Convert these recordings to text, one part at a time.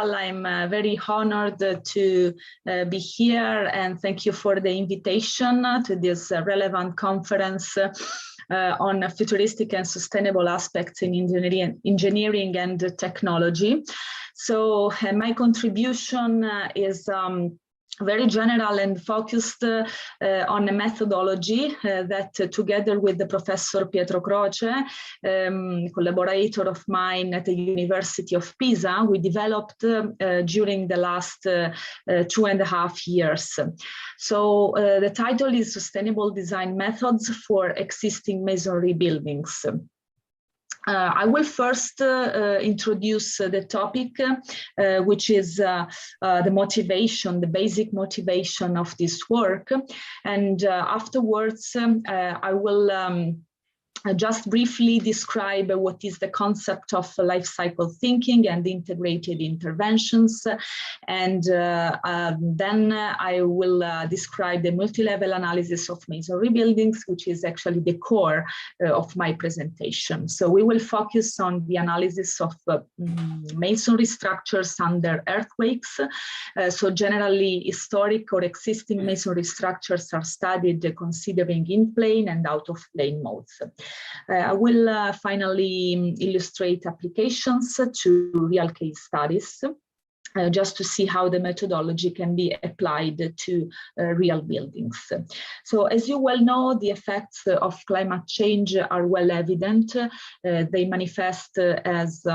I'm very honored to be here, and thank you for the invitation to this relevant conference on futuristic and sustainable aspects in engineering and technology. So my contribution is very general and focused on a methodology that together with the Professor Pietro Croce, collaborator of mine at the University of Pisa, we developed during the last 2.5 years. So the title is Sustainable Design Methods for Existing Masonry Buildings. I will first introduce the topic, which is the motivation, the basic motivation of this work. And afterwards, I will just briefly describe what is the concept of life cycle thinking and integrated interventions. And then I will describe the multi-level analysis of masonry buildings, which is actually the core of my presentation. So we will focus on the analysis of masonry structures under earthquakes. So generally historic or existing masonry structures are studied considering in-plane and out-of-plane modes. I will finally illustrate applications to real case studies, just to see how the methodology can be applied to real buildings. So as you well know, the effects of climate change are well evident. They manifest as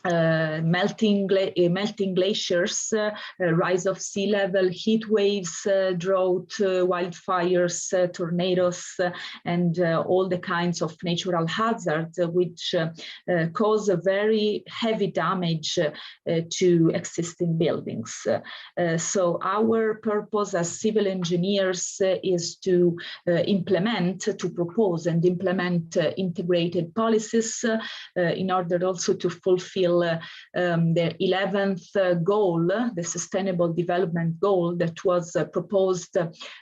melting glaciers, rise of sea level, heat waves, drought, wildfires, tornadoes, and all the kinds of natural hazards which cause a very heavy damage to existing buildings. So our purpose as civil engineers is to propose and implement integrated policies in order also to fulfill the 11th goal, the Sustainable Development Goal that was proposed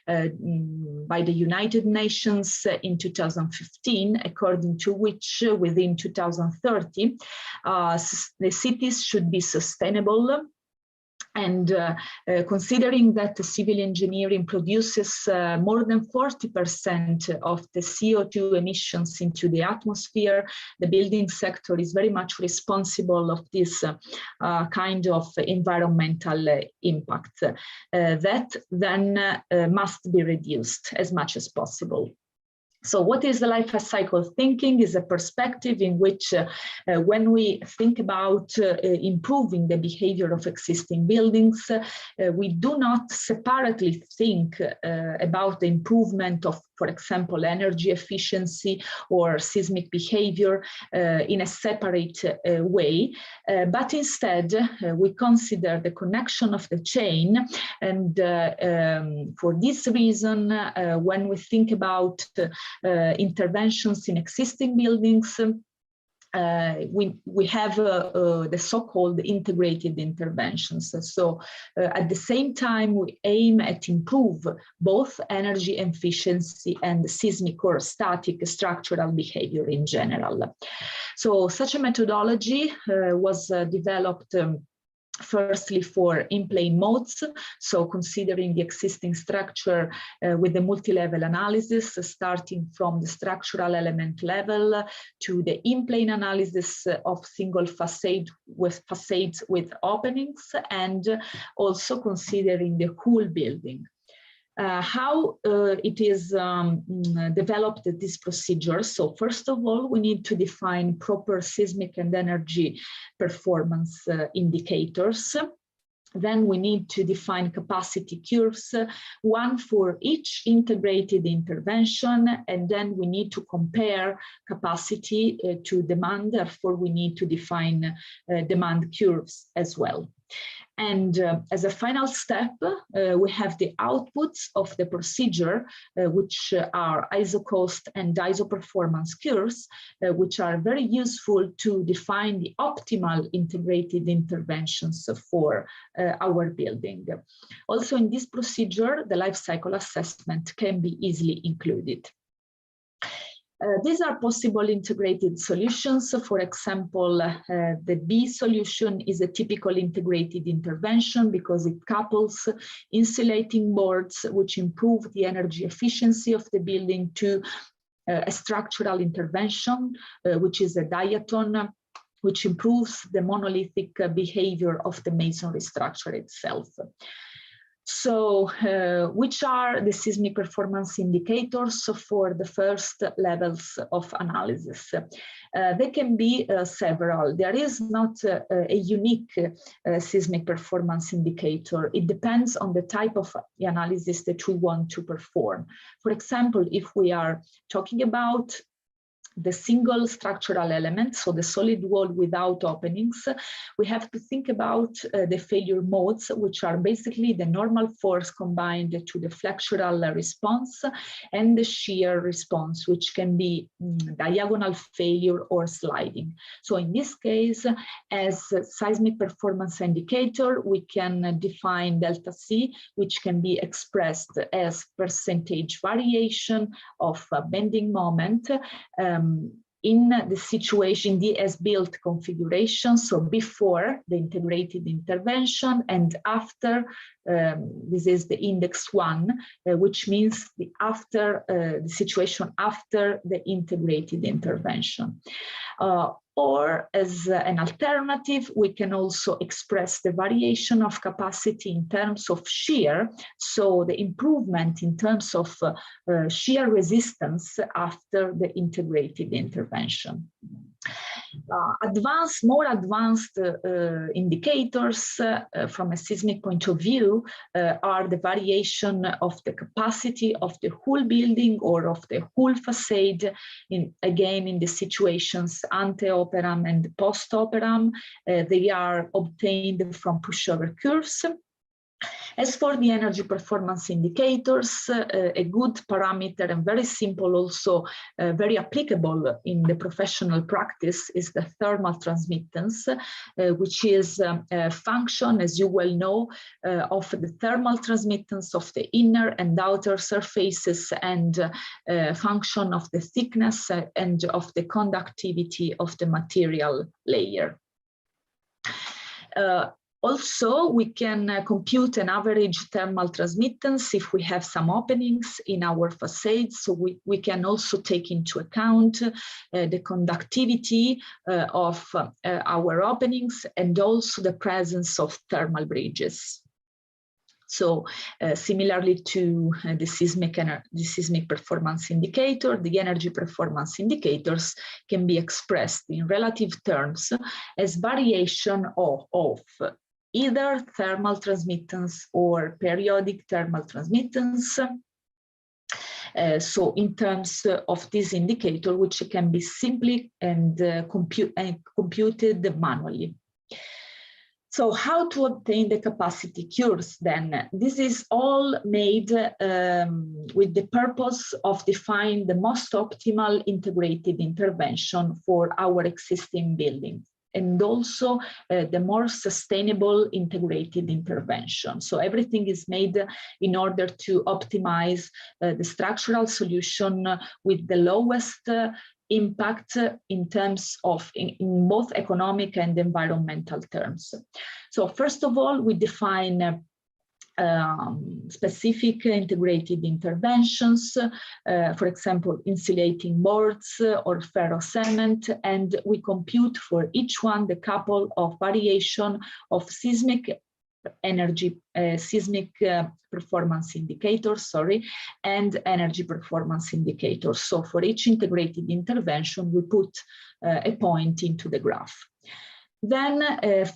by the United Nations in 2015, according to which within 2030, the cities should be sustainable. And considering that civil engineering produces more than 40% of the CO2 emissions into the atmosphere, the building sector is very much responsible of this kind of environmental impact that then must be reduced as much as possible. So what is the life cycle thinking? Is a perspective in which when we think about improving the behavior of existing buildings, we do not separately think about the improvement of, for example, energy efficiency or seismic behavior in a separate way, but instead we consider the connection of the chain. And for this reason, when we think about interventions in existing buildings, we have the so-called integrated interventions. So at the same time, we aim at improve both energy efficiency and seismic or static structural behavior in general. So such a methodology was developed firstly for in-plane modes, so considering the existing structure with the multi-level analysis, starting from the structural element level to the in-plane analysis of single facades with openings, and also considering the whole building. How it is developed, this procedure. So first of all, we need to define proper seismic and energy performance indicators. Then we need to define capacity curves, one for each integrated intervention, and then we need to compare capacity to demand. Therefore, we need to define demand curves as well. And as a final step, we have the outputs of the procedure, which are isocost and isoperformance curves, which are very useful to define the optimal integrated interventions for our building. Also in this procedure, the life cycle assessment can be easily included. These are possible integrated solutions. For example, the B solution is a typical integrated intervention because it couples insulating boards, which improve the energy efficiency of the building, to a structural intervention, which is a diaton, which improves the monolithic behavior of the masonry structure itself. So, which are the seismic performance indicators for the first levels of analysis? There can be several. There is not a unique seismic performance indicator. It depends on the type of analysis that we want to perform. For example, if we are talking about the single structural element, so the solid wall without openings, we have to think about the failure modes, which are basically the normal force combined to the flexural response and the shear response, which can be diagonal failure or sliding. So in this case, as a seismic performance indicator, we can define delta C, which can be expressed as percentage variation of bending moment in the situation, the as-built configuration, so before the integrated intervention and after, this is the index 1, which means the situation after the integrated intervention. Or as an alternative, we can also express the variation of capacity in terms of shear, so the improvement in terms of shear resistance after the integrated intervention. More advanced indicators from a seismic point of view are the variation of the capacity of the whole building or of the whole facade, again in the situations ante operam and post operam. They are obtained from pushover curves. As for the energy performance indicators, a good parameter and very simple, also very applicable in the professional practice, is the thermal transmittance, which is a function, as you well know, of the thermal transmittance of the inner and outer surfaces, and function of the thickness and of the conductivity of the material layer. Also, we can compute an average thermal transmittance if we have some openings in our facades. So we can also take into account the conductivity of our openings and also the presence of thermal bridges. So similarly to the seismic performance indicator, the energy performance indicators can be expressed in relative terms as variation of either thermal transmittance or periodic thermal transmittance. So in terms of this indicator, which can be simply and computed manually. So how to obtain the capacity curves then? This is all made with the purpose of defining the most optimal integrated intervention for our existing building, and also the more sustainable integrated intervention. So everything is made in order to optimize the structural solution with the lowest impact in terms of in both economic and environmental terms. So first of all, we define specific integrated interventions, for example, insulating boards or ferro cement, and we compute for each one the couple of variation of seismic performance indicators, and energy performance indicators. So for each integrated intervention, we put a point into the graph. Then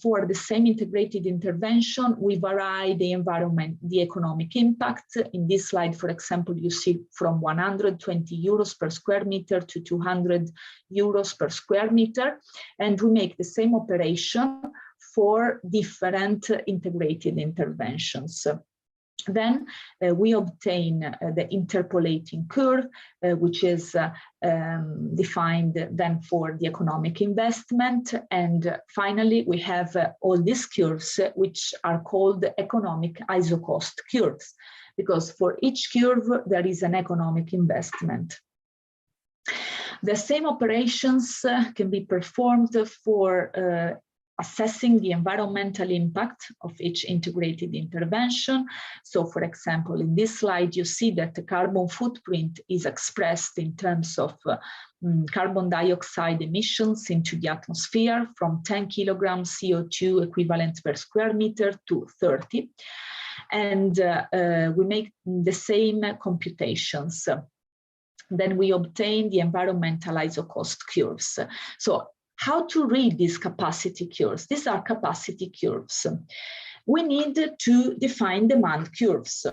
for the same integrated intervention, we vary the environment, the economic impact. In this slide, for example, you see from 120 euros per square meter to 200 euros per square meter, and we make the same operation for different integrated interventions. Then we obtain the interpolating curve, which is defined then for the economic investment. And finally, we have all these curves, which are called economic isocost curves, because for each curve, there is an economic investment. The same operations can be performed for assessing the environmental impact of each integrated intervention. So, for example, in this slide, you see that the carbon footprint is expressed in terms of carbon dioxide emissions into the atmosphere from 10 kilograms CO2 equivalent per square meter to 30. And we make the same computations. Then we obtain the environmental isocost curves. So how to read these capacity curves? These are capacity curves. We need to define demand curves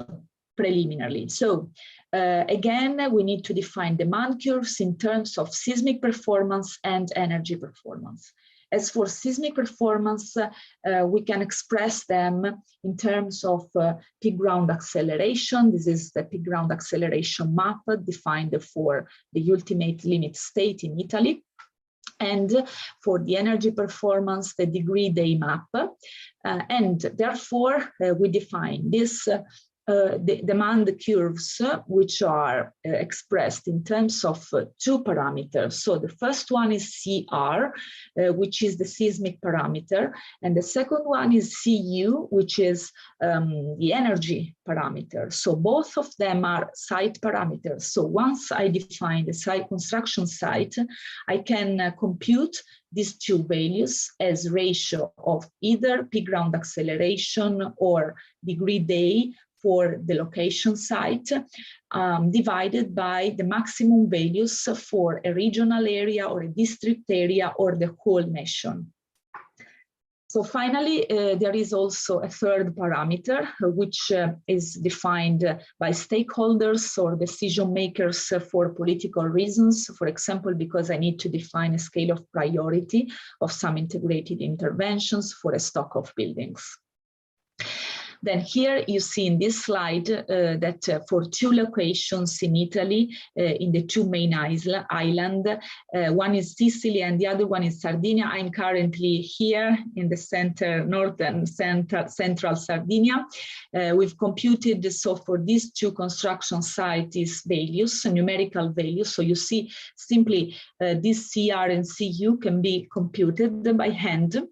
preliminarily. So again, we need to define demand curves in terms of seismic performance and energy performance. As for seismic performance, we can express them in terms of peak ground acceleration. This is the peak ground acceleration map defined for the ultimate limit state in Italy. And for the energy performance, the degree day map. And therefore, we define this the demand curves, which are expressed in terms of two parameters. So the first one is CR, which is the seismic parameter, and the second one is CU, which is the energy parameter. So both of them are site parameters. So once I define the site construction site, I can compute these two values as ratio of either peak ground acceleration or degree day for the location site, divided by the maximum values for a regional area or a district area or the whole nation. So finally, there is also a third parameter, which is defined by stakeholders or decision makers for political reasons. For example, because I need to define a scale of priority of some integrated interventions for a stock of buildings. Then here you see in this slide that for two locations in Italy, in the two main islands, one is Sicily and the other one is Sardinia. I'm currently here in the center, northern central Sardinia. We've computed, so for these two construction sites, values, numerical values. So you see simply this CR and CU can be computed by hand.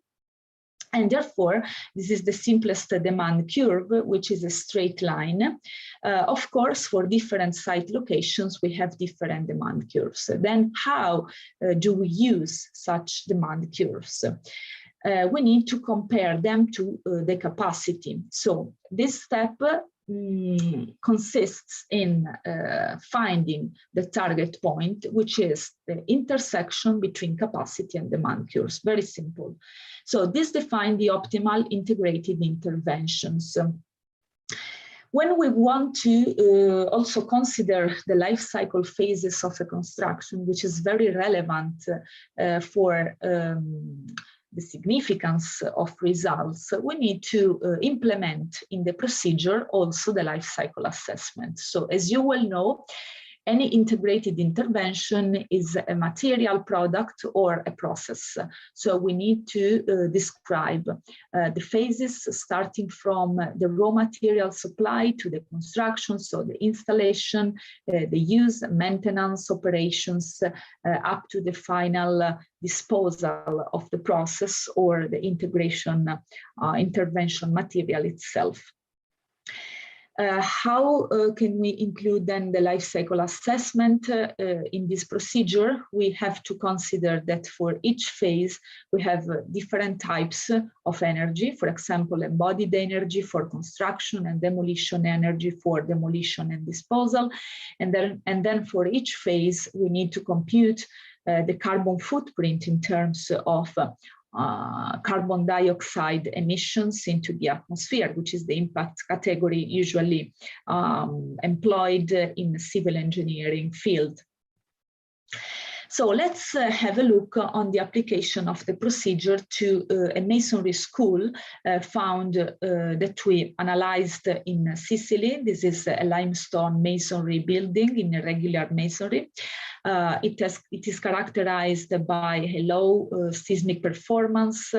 And therefore, this is the simplest demand curve, which is a straight line. Of course, for different site locations, we have different demand curves. Then how do we use such demand curves? We need to compare them to the capacity. So this step consists in finding the target point, which is the intersection between capacity and demand curves. Very simple. So this defines the optimal integrated interventions. When we want to also consider the life cycle phases of a construction, which is very relevant for the significance of results, we need to implement in the procedure also the life cycle assessment. So as you well know, any integrated intervention is a material product or a process. So we need to describe the phases starting from the raw material supply to the construction, so the installation, the use, maintenance, operations, up to the final disposal of the process or the integration intervention material itself. How can we include then the life cycle assessment in this procedure? We have to consider that for each phase, we have different types of energy. For example, embodied energy for construction and demolition energy for demolition and disposal. And then for each phase, we need to compute the carbon footprint in terms of carbon dioxide emissions into the atmosphere, which is the impact category usually employed in the civil engineering field. So let's have a look on the application of the procedure to a masonry school found that we analyzed in Sicily. This is a limestone masonry building in irregular masonry. It is characterized by a low seismic performance,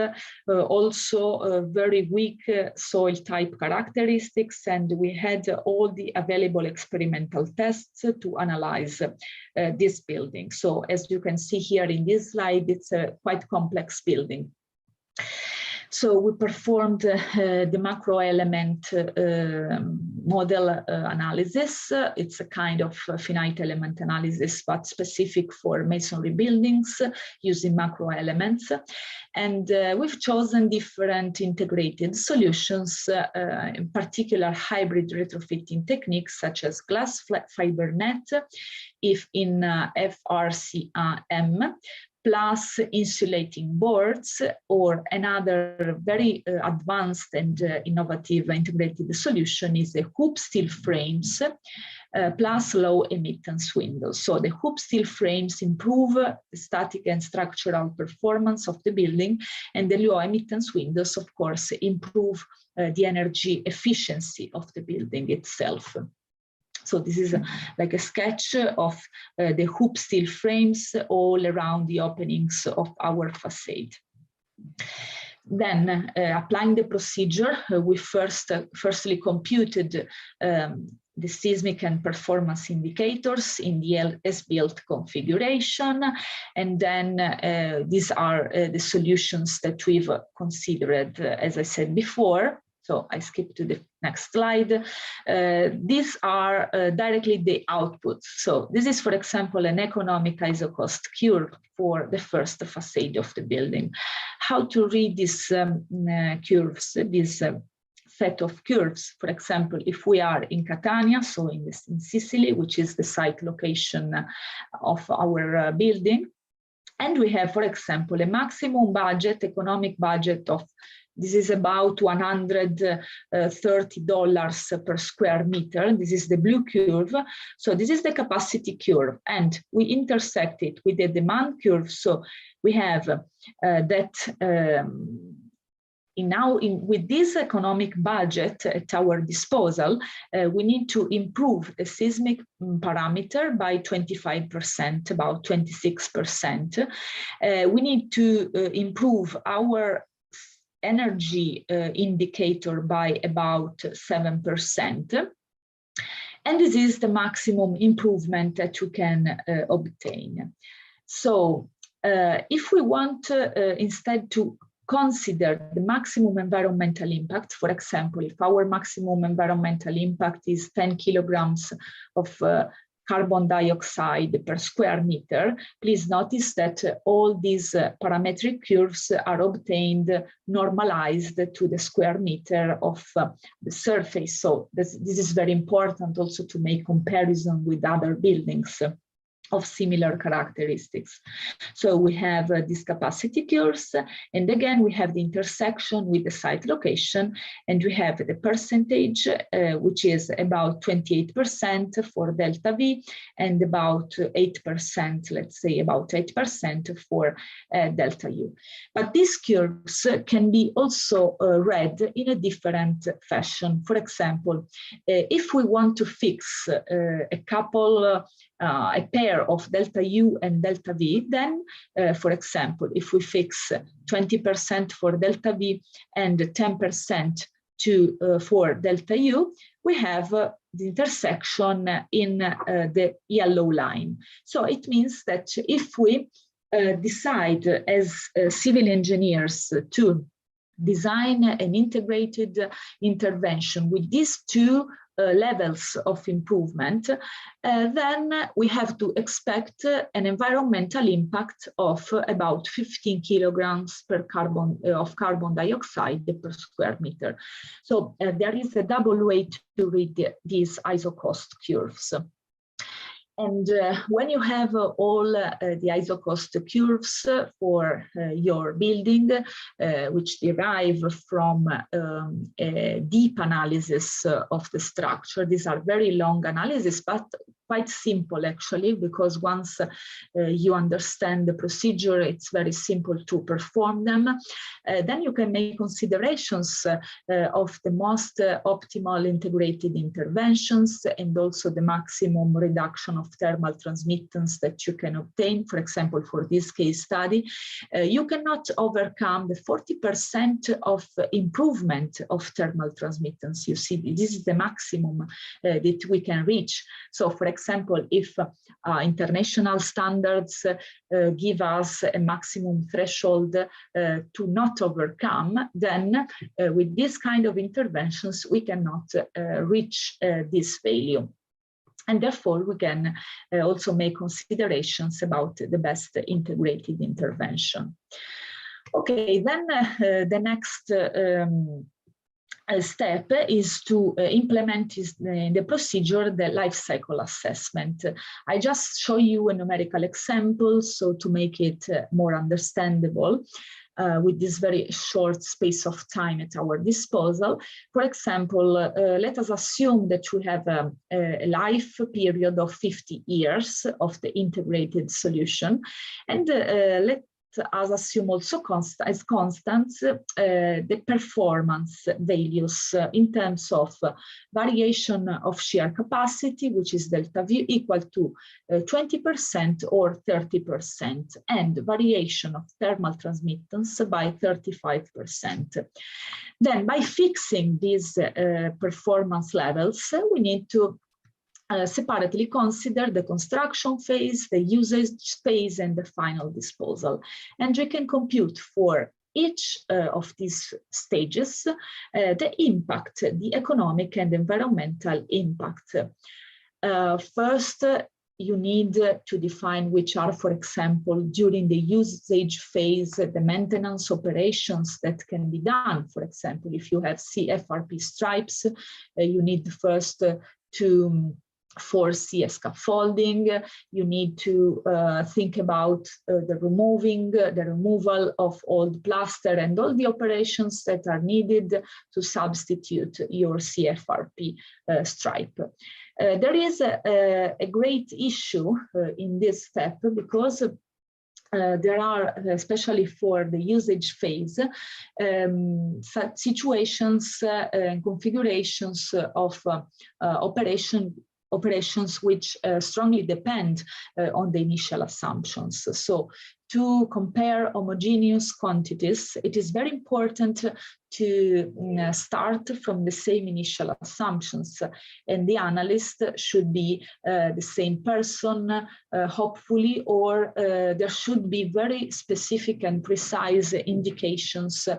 also very weak soil type characteristics, and we had all the available experimental tests to analyze this building. So as you can see here in this slide, it's a quite complex building. So we performed the macro element model analysis. It's a kind of finite element analysis, but specific for masonry buildings using macro elements. And we've chosen different integrated solutions, in particular hybrid retrofitting techniques such as glass fiber net, if in FRCAM, plus insulating boards, or another very advanced and innovative integrated solution is the hoop steel frames plus low emittance windows. So the hoop steel frames improve the static and structural performance of the building, and the low emittance windows, of course, improve the energy efficiency of the building itself. So this is like a sketch of the hoop steel frames all around the openings of our facade. Then, applying the procedure, we firstly computed the seismic and performance indicators in the as-built configuration, and then these are the solutions that we've considered, as I said before. So I skip to the next slide. These are directly the outputs. So this is, for example, an economic isocost curve for the first facade of the building. How to read these curves, this set of curves? For example, if we are in Catania, so in Sicily, which is the site location of our building, and we have, for example, a maximum budget, economic budget of, this is about $130 per square meter. This is the blue curve. So this is the capacity curve, and we intersect it with the demand curve. So we have with this economic budget at our disposal, we need to improve the seismic parameter by 25%, about 26%. We need to improve our energy indicator by about 7%. And this is the maximum improvement that you can obtain. So if we want instead to consider the maximum environmental impact, for example, if our maximum environmental impact is 10 kilograms of carbon dioxide per square meter, please notice that all these parametric curves are obtained normalized to the square meter of the surface. So this is very important also to make comparison with other buildings of similar characteristics. So we have these capacity curves, and again we have the intersection with the site location, and we have the percentage, which is about 28% for delta V, and about 8%, let's say about 8% for delta U. But these curves can be also read in a different fashion. For example, if we want to fix a pair of delta U and delta V, then, for example, if we fix 20% for delta V and 10% for delta U, we have the intersection in the yellow line. So it means that if we decide as civil engineers to design an integrated intervention with these two levels of improvement, then we have to expect an environmental impact of about 15 kilograms of carbon dioxide per square meter. So there is a double way to read these isocost curves. And when you have all the isocost curves for your building, which derive from a deep analysis of the structure, these are very long analysis, but quite simple actually, because once you understand the procedure, it's very simple to perform them. Then you can make considerations of the most optimal integrated interventions, and also the maximum reduction of thermal transmittance that you can obtain. For example, for this case study, you cannot overcome the 40% of improvement of thermal transmittance. You see, this is the maximum that we can reach. So, for example, if international standards give us a maximum threshold to not overcome, then with this kind of interventions, we cannot reach this value. And therefore, we can also make considerations about the best integrated intervention. Okay, then the next step is to implement in the procedure the life cycle assessment. I just show you a numerical example, so to make it more understandable. With this very short space of time at our disposal. For example, let us assume that we have a life period of 50 years of the integrated solution, and let us assume also as constant the performance values in terms of variation of shear capacity, which is delta V equal to 20% or 30%, and variation of thermal transmittance by 35%. Then by fixing these performance levels, we need to separately consider the construction phase, the usage phase, and the final disposal. And we can compute for each of these stages the impact, the economic and environmental impact. First, you need to define which are, for example, during the usage phase, the maintenance operations that can be done. For example, if you have CFRP stripes, you need first to foresee a scaffolding. You need to think about the removal of old plaster and all the operations that are needed to substitute your CFRP stripe. There is a great issue in this step, because there are, especially for the usage phase, situations and configurations of operations which strongly depend on the initial assumptions. So to compare homogeneous quantities, it is very important to start from the same initial assumptions, and the analyst should be the same person, hopefully, or there should be very specific and precise indications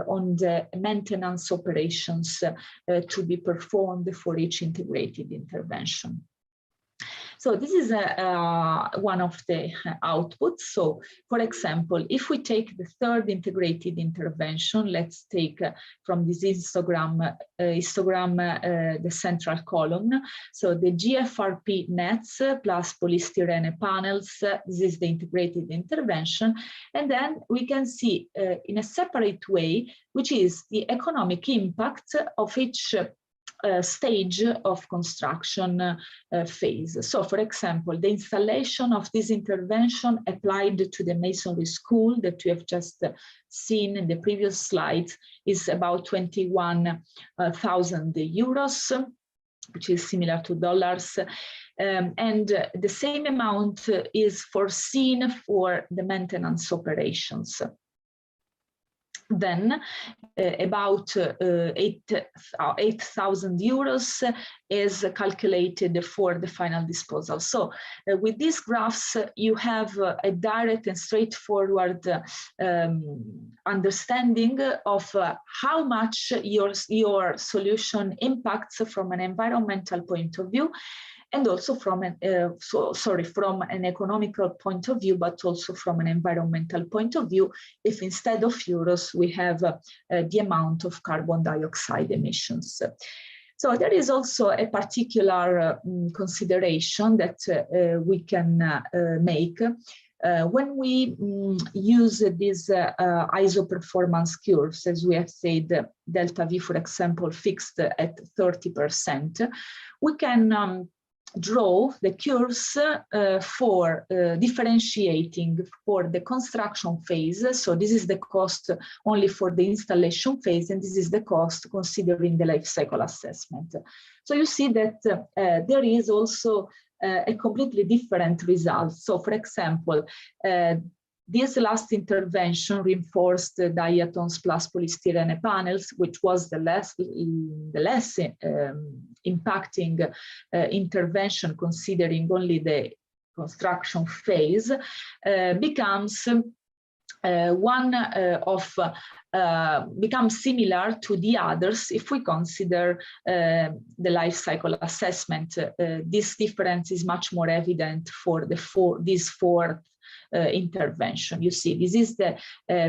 on the maintenance operations to be performed for each integrated intervention. So this is one of the outputs. So for example, if we take the third integrated intervention, let's take from this histogram the central column. So the GFRP nets plus polystyrene panels, this is the integrated intervention. And then we can see in a separate way, which is the economic impact of each stage of construction phase. So for example, the installation of this intervention applied to the masonry school that we have just seen in the previous slides is about 21,000 euros, which is similar to dollars. And the same amount is foreseen for the maintenance operations. Then about 8,000 euros is calculated for the final disposal. So with these graphs, you have a direct and straightforward understanding of how much your solution impacts from an environmental point of view, and also from an from an economical point of view, but also from an environmental point of view, if instead of euros we have the amount of carbon dioxide emissions. So there is also a particular consideration that we can make when we use these ISO performance curves, as we have said, delta V, for example, fixed at 30%, we can draw the curves for differentiating for the construction phase. So this is the cost only for the installation phase, and this is the cost considering the life cycle assessment. So you see that there is also a completely different result. So for example, this last intervention reinforced diatoms plus polystyrene panels, which was the less impacting intervention considering only the construction phase, becomes becomes similar to the others if we consider the life cycle assessment. This difference is much more evident for this fourth intervention. You see, this is the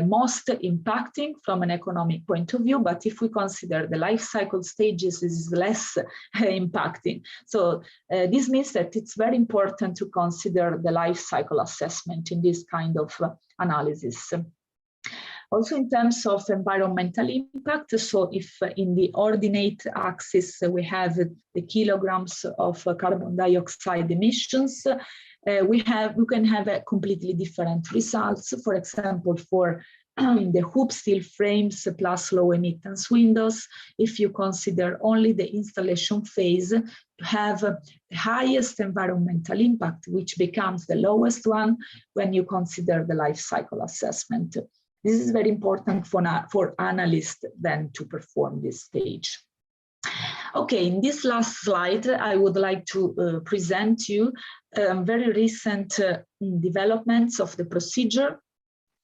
most impacting from an economic point of view, but if we consider the life cycle stages, this is less impacting. So this means that it's very important to consider the life cycle assessment in this kind of analysis. Also in terms of environmental impact, so if in the ordinate axis we have the kilograms of carbon dioxide emissions, we can have a completely different results. For example, for the hoop steel frames plus low emittance windows, if you consider only the installation phase, to have the highest environmental impact, which becomes the lowest one when you consider the life cycle assessment. This is very important for analysts then to perform this stage. Okay, in this last slide, I would like to present you very recent developments of the procedure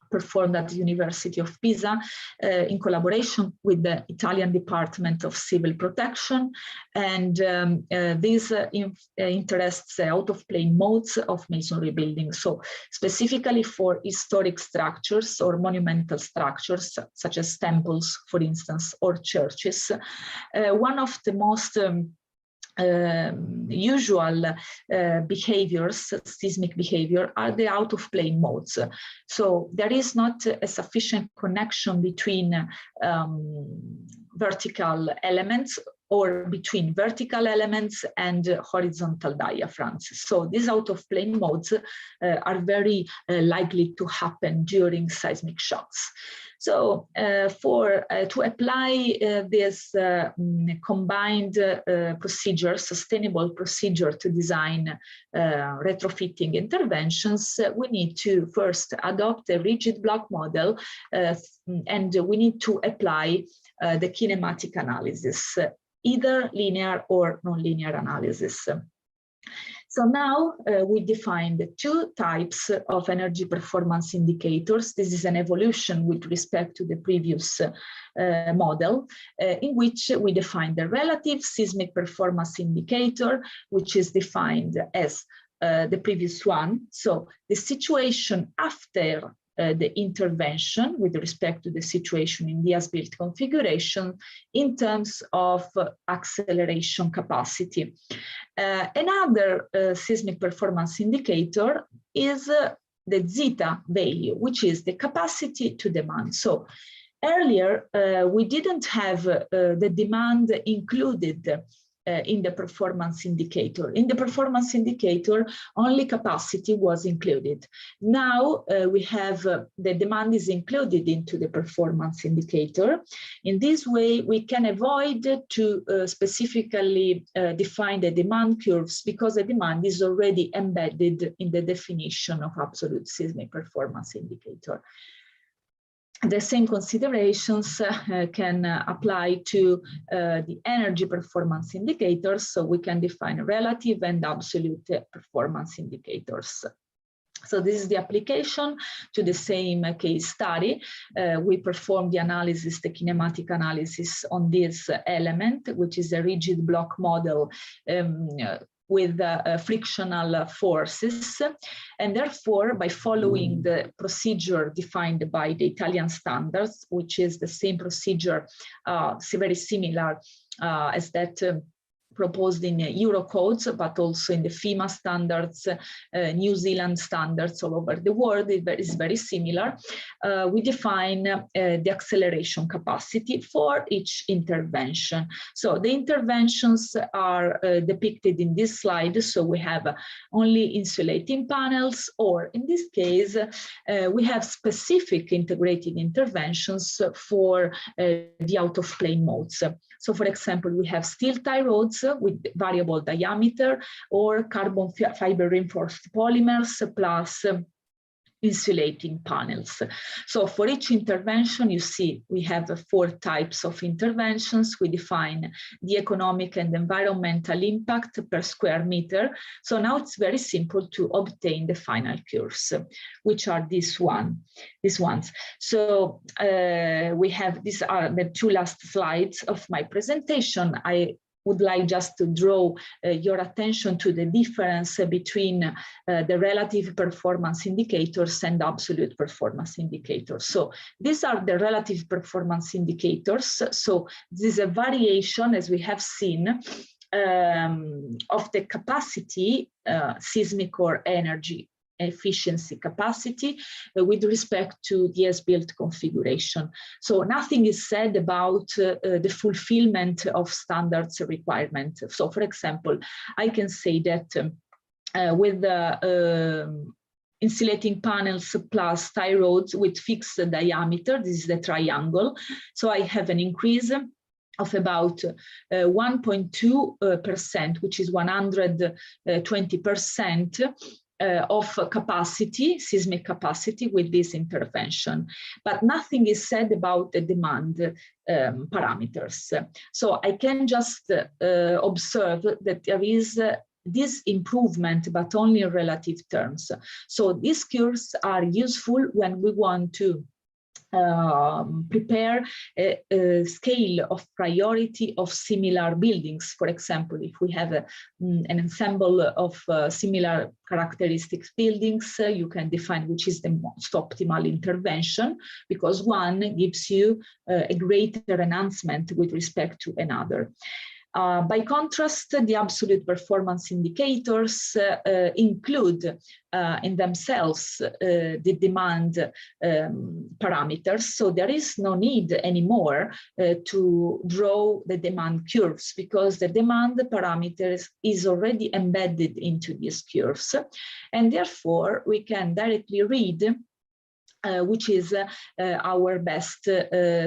performed at the University of Pisa in collaboration with the Italian Department of Civil Protection. And this interests out-of-plane modes of masonry buildings. So specifically for historic structures or monumental structures, such as temples, for instance, or churches. One of the most usual behaviors, seismic behavior, are the out-of-plane modes. So there is not a sufficient connection between vertical elements or between vertical elements and horizontal diaphragms. So these out-of-plane modes are very likely to happen during seismic shocks. So to apply this combined procedure, sustainable procedure to design retrofitting interventions, we need to first adopt a rigid block model and we need to apply the kinematic analysis, either linear or nonlinear analysis. So now we defined two types of energy performance indicators. This is an evolution with respect to the previous model, in which we defined the relative seismic performance indicator, which is defined as the previous one. So the situation after the intervention with respect to the situation in the as-built configuration in terms of acceleration capacity. Another seismic performance indicator is the zeta value, which is the capacity to demand. So earlier, we didn't have the demand included in the performance indicator. In the performance indicator, only capacity was included. Now we have the demand is included into the performance indicator. In this way, we can avoid to specifically define the demand curves because the demand is already embedded in the definition of absolute seismic performance indicator. The same considerations can apply to the energy performance indicators, so we can define relative and absolute performance indicators. So this is the application to the same case study. We performed the analysis, the kinematic analysis on this element, which is a rigid block model with frictional forces, and therefore by following the procedure defined by the Italian standards, which is the same procedure, very similar as that proposed in Eurocodes, but also in the FEMA standards, New Zealand standards all over the world. It is very similar. We define the acceleration capacity for each intervention. So the interventions are depicted in this slide. So we have only insulating panels, or in this case, we have specific integrated interventions for the out-of-plane modes. So for example, we have steel tie rods with variable diameter, or carbon fiber reinforced polymers plus insulating panels. So for each intervention, you see we have 4 types of interventions. We define the economic and environmental impact per square meter. So now it's very simple to obtain the final curves, which are these ones. So we have, these are the 2 last slides of my presentation. I would like just to draw your attention to the difference between the relative performance indicators and absolute performance indicators. So these are the relative performance indicators. So this is a variation, as we have seen, of the capacity, seismic or energy efficiency capacity with respect to the as-built configuration. So nothing is said about the fulfillment of standards requirement. So for example, I can say that with the insulating panels plus tie rods with fixed diameter, this is the triangle, so I have an increase of about 1.2%, which is 120% of capacity, seismic capacity with this intervention. But nothing is said about the demand parameters. So I can just observe that there is this improvement, but only in relative terms. So these curves are useful when we want to prepare a scale of priority of similar buildings. For example, if we have an ensemble of similar characteristics buildings, you can define which is the most optimal intervention, because one gives you a greater enhancement with respect to another. By contrast, the absolute performance indicators include in themselves the demand parameters. So there is no need anymore to draw the demand curves, because the demand parameters is already embedded into these curves. And therefore, we can directly read which is our best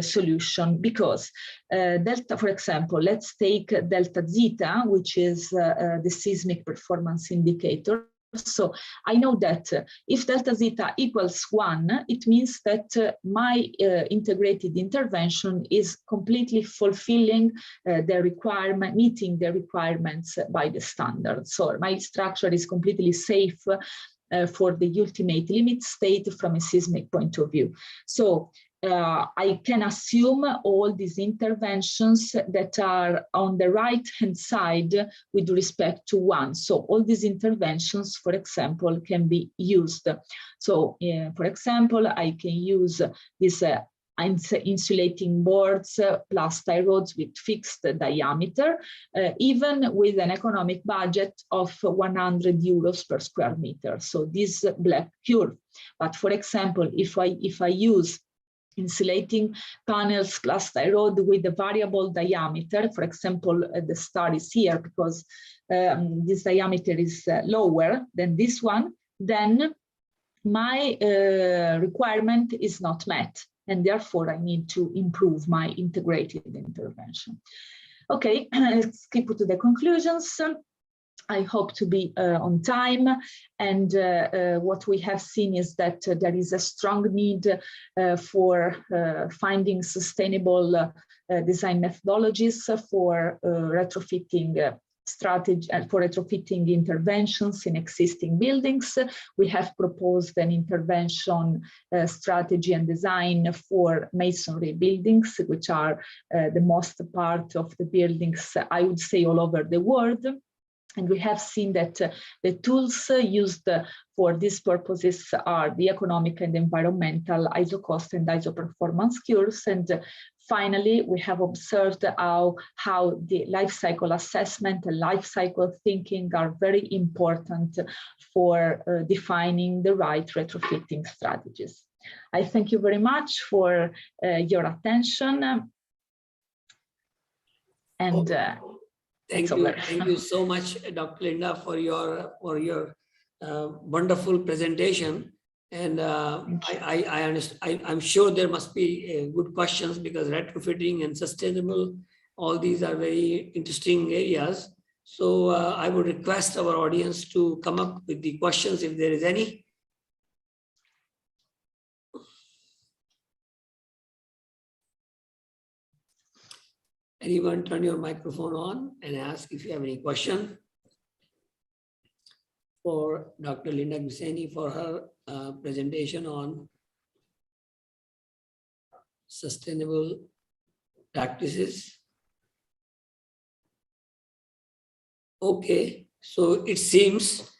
solution, because delta, for example, let's take delta zeta, which is the seismic performance indicator. So I know that if delta zeta equals 1, it means that my integrated intervention is completely fulfilling the requirement, meeting the requirements by the standard. So my structure is completely safe for the ultimate limit state from a seismic point of view. So I can assume all these interventions that are on the right-hand side with respect to 1. So all these interventions, for example, can be used. So for example, I can use this insulating boards plus tie rods with fixed diameter, even with an economic budget of 100 euros per square meter. So this black curve. But for example, if I use insulating panels plus tie rod with a variable diameter, for example, the star is here because this diameter is lower than this one, then my requirement is not met. And therefore, I need to improve my integrated intervention. Okay, let's skip to the conclusions. I hope to be on time. And what we have seen is that there is a strong need for finding sustainable design methodologies for retrofitting strategy and for retrofitting interventions in existing buildings. We have proposed an intervention strategy and design for masonry buildings, which are the most part of the buildings, I would say, all over the world. And we have seen that the tools used for these purposes are the economic and environmental ISO cost and ISO performance curves. And finally, we have observed how the life cycle assessment and life cycle thinking are very important for defining the right retrofitting strategies. I thank you very much for your attention. And thank you so much, Dr. Linda, for your wonderful presentation. And I understand. I'm sure there must be good questions, because retrofitting and sustainable, all these are very interesting areas. So I would request our audience to come up with the questions if there is any. Anyone, turn your microphone on and ask if you have any question for Dr. Linda Guseni for her presentation on sustainable practices. Okay, so it seems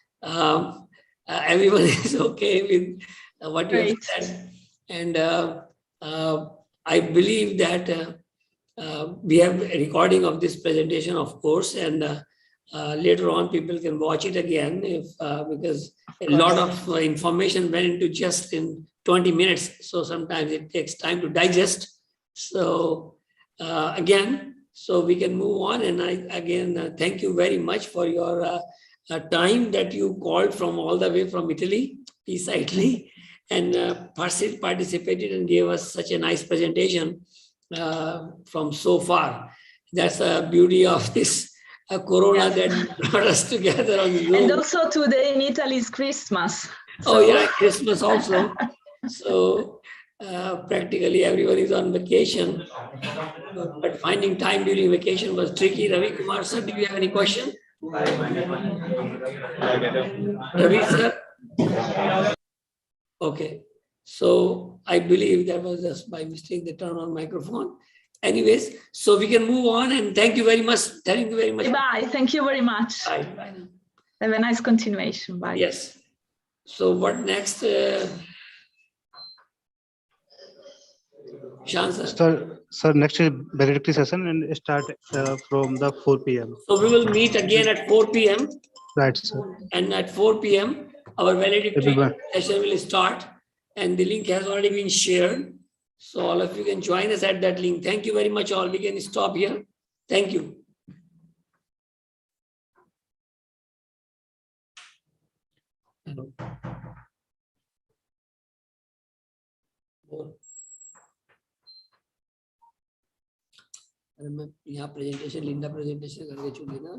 everyone is okay with what you have said. And I believe that we have a recording of this presentation, of course, and later on people can watch it again if because a lot of information went into just in 20 minutes. So sometimes it takes time to digest. So again, so we can move on. And I again thank you very much for your time that you called from all the way from Italy, Pisa, Italy, and participated and gave us such a nice presentation from so far. That's the beauty of this Corona that brought us together on Zoom. And also today in Italy is Christmas. So. Oh yeah, Christmas also. So practically everyone is on vacation, but finding time during vacation was tricky. Ravi Kumar sir, do you have any question? Ravi sir? Okay. So I believe that was just by mistake they turned on microphone. Anyways, so we can move on, and thank you very much. Thank you very much. Bye. Thank you very much. Bye. Bye. Have a nice continuation. Bye. Yes. So what next? Shan sir. Sir, next is valedictory session and start from the 4 p.m. So we will meet again at 4 p.m. Right, sir. And at 4 p.m. our valedictory session will start. And the link has already been shared. So all of you can join us at that link. Thank you very much all. We can stop here. Thank you. Hello. अरे मैं यहाँ presentation Linda presentation करके चुकी ना